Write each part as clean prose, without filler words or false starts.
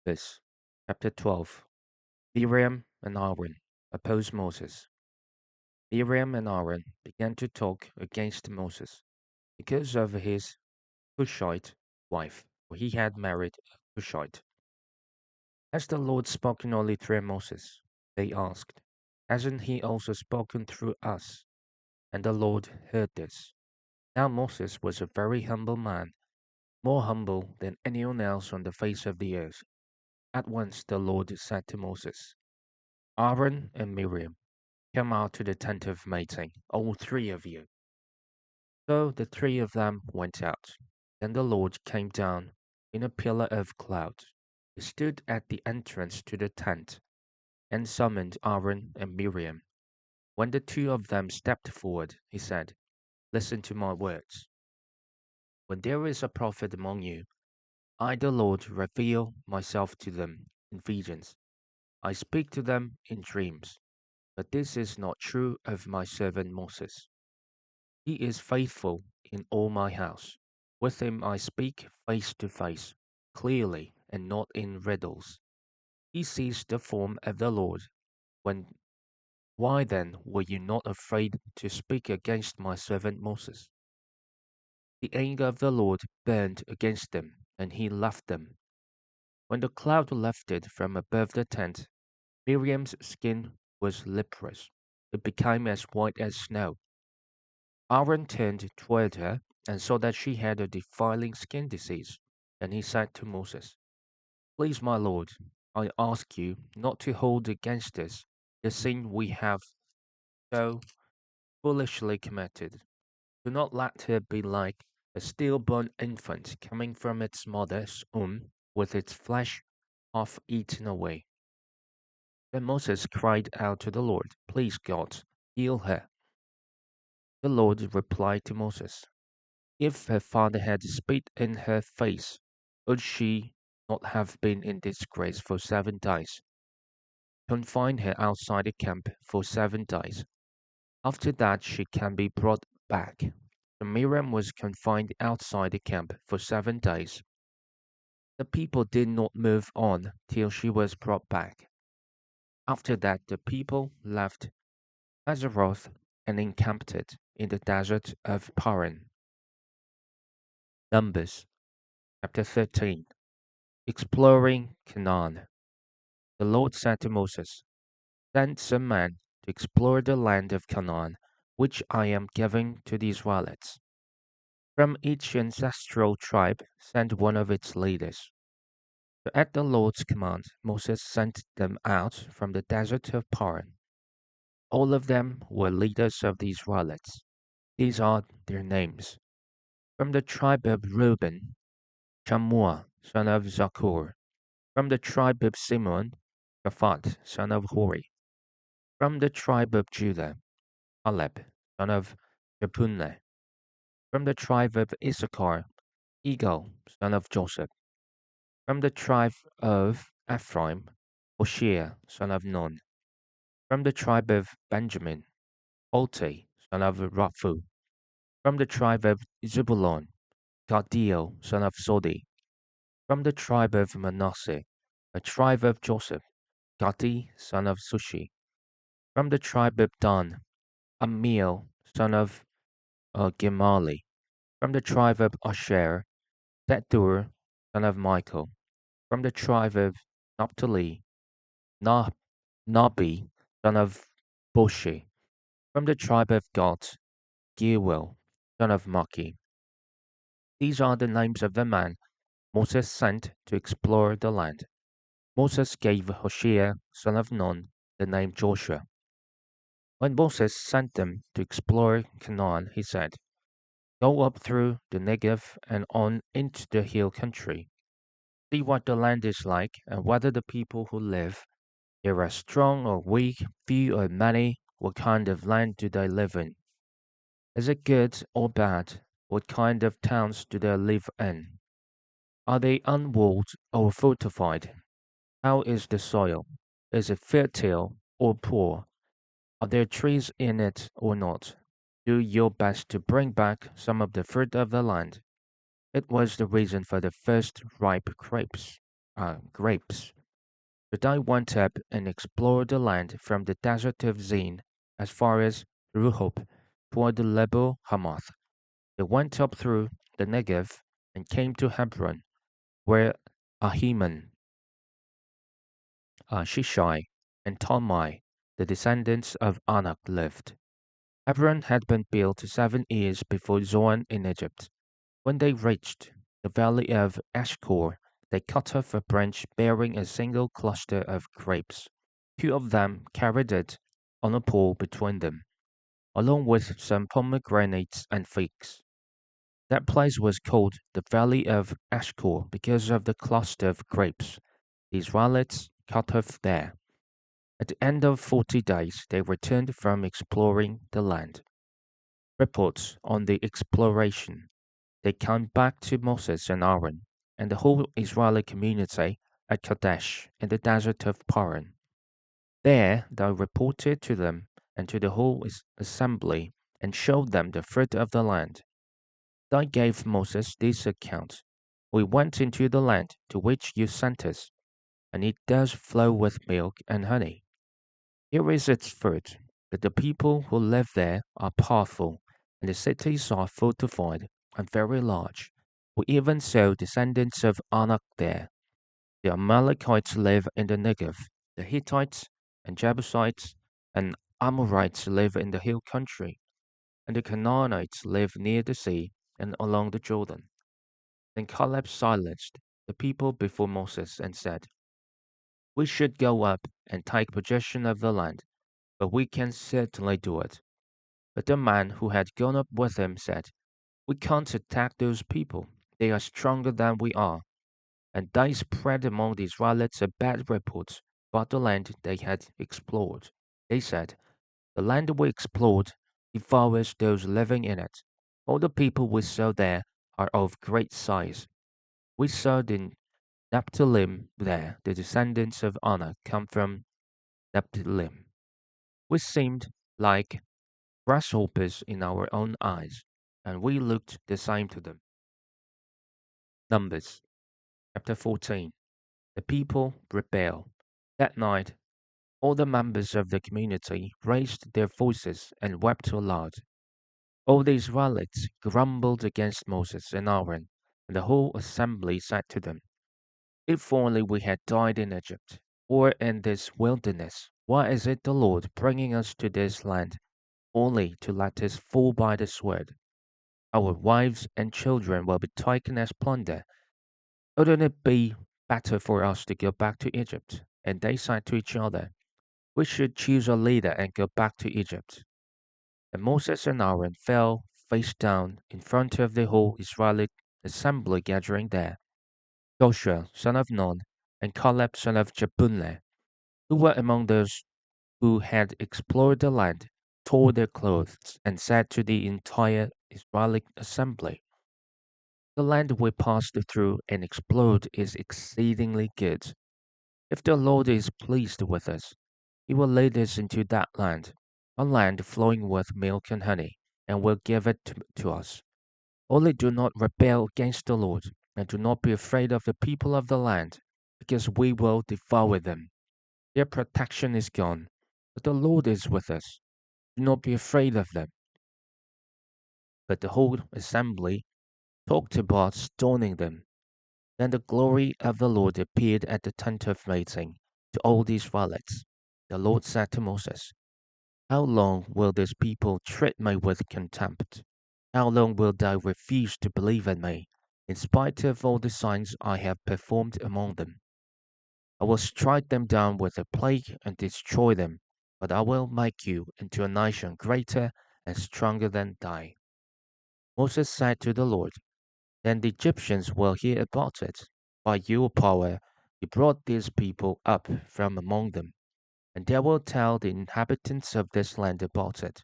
Numbers chapter 12. Miriam and Aaron oppose Moses. Miriam and Aaron began to talk against Moses because of his Cushite wife, for he had married a Cushite. Has the Lord spoken only through Moses? They asked. Hasn't he also spoken through us? And the Lord heard this. Now Moses was a very humble man, more humble than anyone else on the face of the earth. At once the Lord said to Moses, Aaron and Miriam, come out to the tent of meeting, all three of you. So the three of them went out. Then the Lord came down in a pillar of cloud. He stood at the entrance to the tent and summoned Aaron and Miriam. When the two of them stepped forward, he said, Listen to my words. When there is a prophet among you, I, the Lord, reveal myself to them in visions. I speak to them in dreams. But this is not true of my servant Moses. He is faithful in all my house. With him I speak face to face, clearly and not in riddles. He sees the form of the Lord. When Why then were you not afraid to speak against my servant Moses? The anger of the Lord burned against them, and he left them. When the cloud lifted from above the tent, Miriam's skin was leprous. It became as white as snow. Aaron turned toward her and saw that she had a defiling skin disease. And he said to Moses, Please, my lord, I ask you not to hold against us the sin we have so foolishly committed. Do not let her be like a stillborn infant coming from its mother's womb with its flesh half eaten away. Then Moses cried out to the Lord, Please, God, heal her. The Lord replied to Moses, If her father had spit in her face, would she not have been in disgrace for 7 days? Confine her outside the camp for 7 days. After that, she can be brought back. So Miriam was confined outside the camp for 7 days. The people did not move on till she was brought back. After that, the people left Hazeroth and encamped in the desert of Paran. Numbers chapter 13. Exploring Canaan. The Lord said to Moses, Send some men to explore the land of Canaan, which I am giving to the Israelites. From each ancestral tribe, send one of its leaders. So at the Lord's command, Moses sent them out from the desert of Paran. All of them were leaders of the Israelites. These are their names. From the tribe of Reuben, Shammua, son of Zakur. From the tribe of Simeon, Shaphat, son of Hori. From the tribe of Judah, Caleb, son of Jephunneh. From the tribe of Issachar, Egal, son of Joseph. From the tribe of Ephraim, Hoshea, son of Nun. From the tribe of Benjamin, Palti, son of Raphu. From the tribe of Zebulun, Gaddiel, son of Sodi. From the tribe of Manasseh, a tribe of Joseph, Gadi, son of Sushi. From the tribe of Dan, Amiel, son of Gemali. From the tribe of Asher,Zettur, son of Michael. From the tribe of Naphtali, Na- Nabi, son of Boshi. From the tribe of Gad, Geuel, son of Maki. These are the names of the men Moses sent to explore the land. Moses gave Hoshea, son of Nun, the name Joshua. When Moses sent them to explore Canaan, he said, Go up through the Negev and on into the hill country. See what the land is like and whether the people who live there are strong or weak, few or many, what kind of land do they live in? Is it good or bad? What kind of towns do they live in? Are they unwalled or fortified? How is the soil? Is it fertile or poor? Are there trees in it or not? Do your best to bring back some of the fruit of the land. It was the reason for the first ripe grapes. grapes. So they went up and explored the land from the desert of Zin as far as Rehob toward the Lebo Hamath. They went up through the Negev and came to Hebron, where Ahiman, Shishai, and Talmai, the descendants of Anak, lived. Hebron had been built 7 years before Zoan in Egypt. When they reached the valley of Eshcol, they cut off a branch bearing a single cluster of grapes. Two of them carried it on a pole between them, along with some pomegranates and figs. That place was called the Valley of Eshcol because of the cluster of grapes the Israelites cut off there. At the end of 40 days, they returned from exploring the land. Reports on the exploration. They came back to Moses and Aaron and the whole Israeli community at Kadesh in the desert of Paran. There they reported to them and to the whole assembly and showed them the fruit of the land. They gave Moses this account: We went into the land to which you sent us, and it does flow with milk and honey. Here is its fruit, but the people who live there are powerful, and the cities are fortified and very large. We even saw descendants of Anak there. The Amalekites live in the Negev. The Hittites and Jebusites and Amorites live in the hill country, and the Canaanites live near the sea and along the Jordan. Then Caleb silenced the people before Moses and said, We should go up and take possession of the land, but we can certainly do it. But the man who had gone up with him said, We can't attack those people. They are stronger than we are. And they spread among the Israelites a bad report about the land they had explored. They said, The land we explored devours those living in it. All the people we saw there are of great size. We saw in Naphtali there the descendants of Anak come from Naphtali. We seemed like grasshoppers in our own eyes, and we looked the same to them. Numbers chapter 14. The people rebel. That night, all the members of the community raised their voices and wept aloud. All the Israelites grumbled against Moses and Aaron, and the whole assembly said to them, If only we had died in Egypt, or in this wilderness. Why is it the Lord bringing us to this land only to let us fall by the sword? Our wives and children will be taken as plunder. Wouldn't it be better for us to go back to Egypt? And they said to each other, We should choose a leader and go back to Egypt. And Moses and Aaron fell face down in front of the whole Israelite assembly gathering there. Joshua, son of Nun, and Caleb, son of Jephunneh, who were among those who had explored the land, tore their clothes and said to the entire Israelite assembly, The land we passed through and explored is exceedingly good. If the Lord is pleased with us, He will lead us into that land, a land flowing with milk and honey, and will give it to us. Only do not rebel against the Lord, and do not be afraid of the people of the land, because we will devour them. Their protection is gone, but the Lord is with us. Do not be afraid of them. But the whole assembly talked about stoning them. Then the glory of the Lord appeared at the tent of meeting to all the Israelites. The Lord said to Moses, How long will this people treat me with contempt? How long will they refuse to believe in me, in spite of all the signs I have performed among them? I will strike them down with a plague and destroy them, but I will make you into a nation greater and stronger than they. Moses said to the Lord, Then the Egyptians will hear about it. By your power, you brought these people up from among them, and they will tell the inhabitants of this land about it.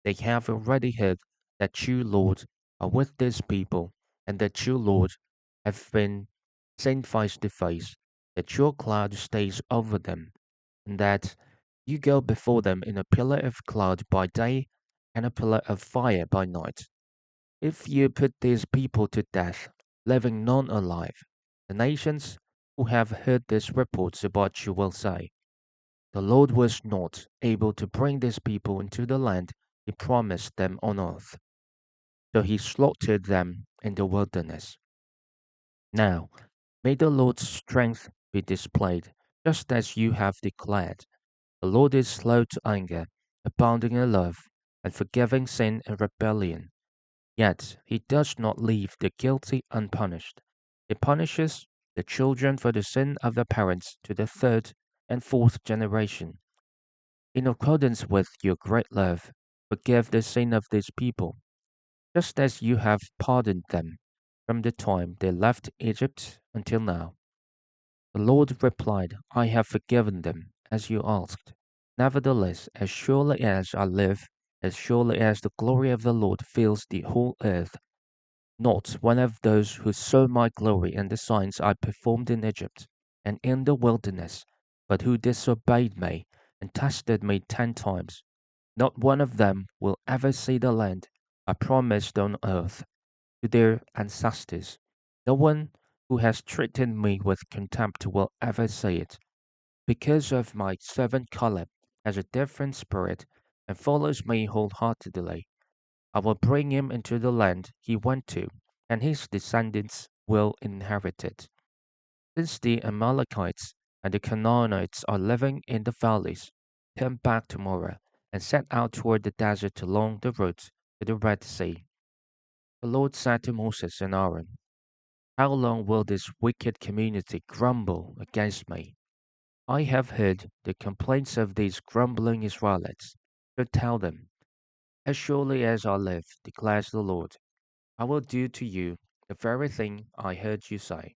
They have already heard that you, Lord, are with this people, and that you, Lord, have been seen face to face, that your cloud stays over them, and that you go before them in a pillar of cloud by day and a pillar of fire by night. If you put these people to death, leaving none alive, the nations who have heard these reports about you will say, the Lord was not able to bring these people into the land he promised them on earth, so he slaughtered them in the wilderness. Now, may the Lord's strength be displayed, just as you have declared. The Lord is slow to anger, abounding in love, and forgiving sin and rebellion. Yet he does not leave the guilty unpunished. He punishes the children for the sin of their parents to the third and fourth generation. In accordance with your great love, forgive the sin of these people, just as you have pardoned them from the time they left Egypt until now. The Lord replied, I have forgiven them, as you asked. Nevertheless, as surely as I live, as surely as the glory of the Lord fills the whole earth, not one of those who saw my glory and the signs I performed in Egypt and in the wilderness, but who disobeyed me and tested me 10 times, not one of them will ever see the land I promised on earth to their ancestors. No one who has treated me with contempt will ever see it. Because of my servant Caleb has a different spirit and follows me wholeheartedly, I will bring him into the land he went to, and his descendants will inherit it. Since the Amalekites and the Canaanites are living in the valleys, turn back tomorrow and set out toward the desert along the route to the Red Sea. The Lord said to Moses and Aaron, how long will this wicked community grumble against me? I have heard the complaints of these grumbling Israelites. So tell them, as surely as I live, declares the Lord, I will do to you the very thing I heard you say.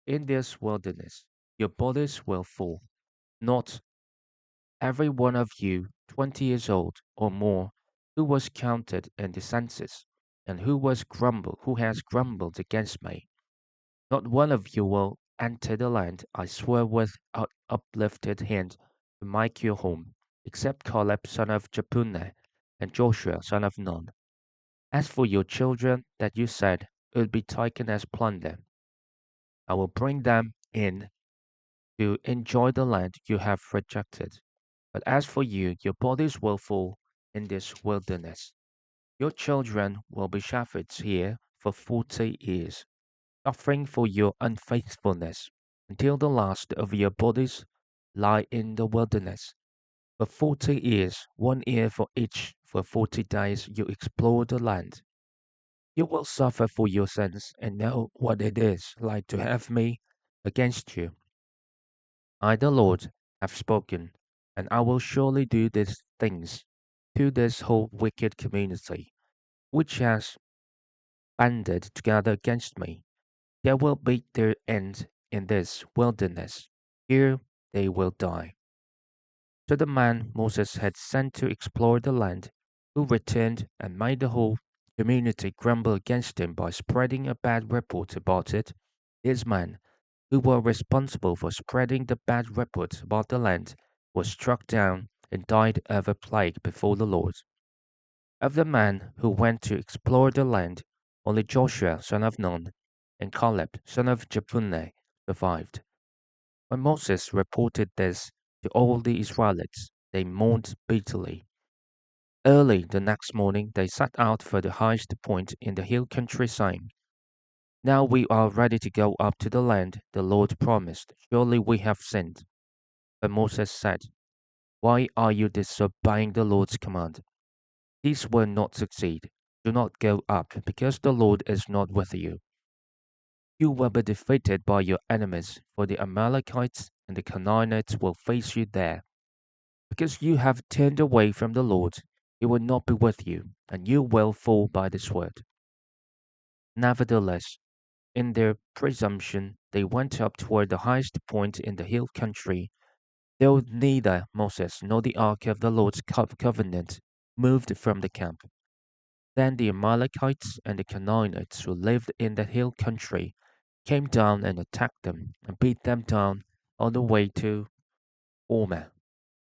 In this wilderness, your bodies will fall. Not every one of you 20 years old or more who was counted in the census and who has grumbled against me. Not one of you will enter the land I swear with uplifted hand to make your home, except Caleb son of Jephunneh and Joshua son of Nun. As for your children that you said would be taken as plunder, I will bring them in to enjoy the land you have rejected. But as for you, your bodies will fall in this wilderness. Your children will be shepherds here for 40 years, suffering for your unfaithfulness, until the last of your bodies lie in the wilderness. For 40 years, 1 year for each, for 40 days you explore the land. You will suffer for your sins and know what it is like to have me against you. I, the Lord, have spoken, and I will surely do these things to this whole wicked community, which has banded together against me. They will beat their end in this wilderness. Here they will die. So the man Moses had sent to explore the land, who returned and made the whole community grumble against him by spreading a bad report about it, his men, who were responsible for spreading the bad report about the land, was struck down and died of a plague before the Lord. Of the men who went to explore the land, only Joshua son of Nun and Caleb son of Jephunneh survived. When Moses reported this to all the Israelites, they mourned bitterly. Early the next morning, they set out for the highest point in the hill country, saying, now we are ready to go up to the land the Lord promised. Surely we have sinned. But Moses said, why are you disobeying the Lord's command? This will not succeed. Do not go up, because the Lord is not with you. You will be defeated by your enemies, for the Amalekites and the Canaanites will face you there. Because you have turned away from the Lord, he will not be with you, and you will fall by the sword. Nevertheless, in their presumption, they went up toward the highest point in the hill country, though neither Moses nor the ark of the Lord's covenant moved from the camp. Then the Amalekites and the Canaanites who lived in the hill country came down and attacked them and beat them down on the way to Ormah.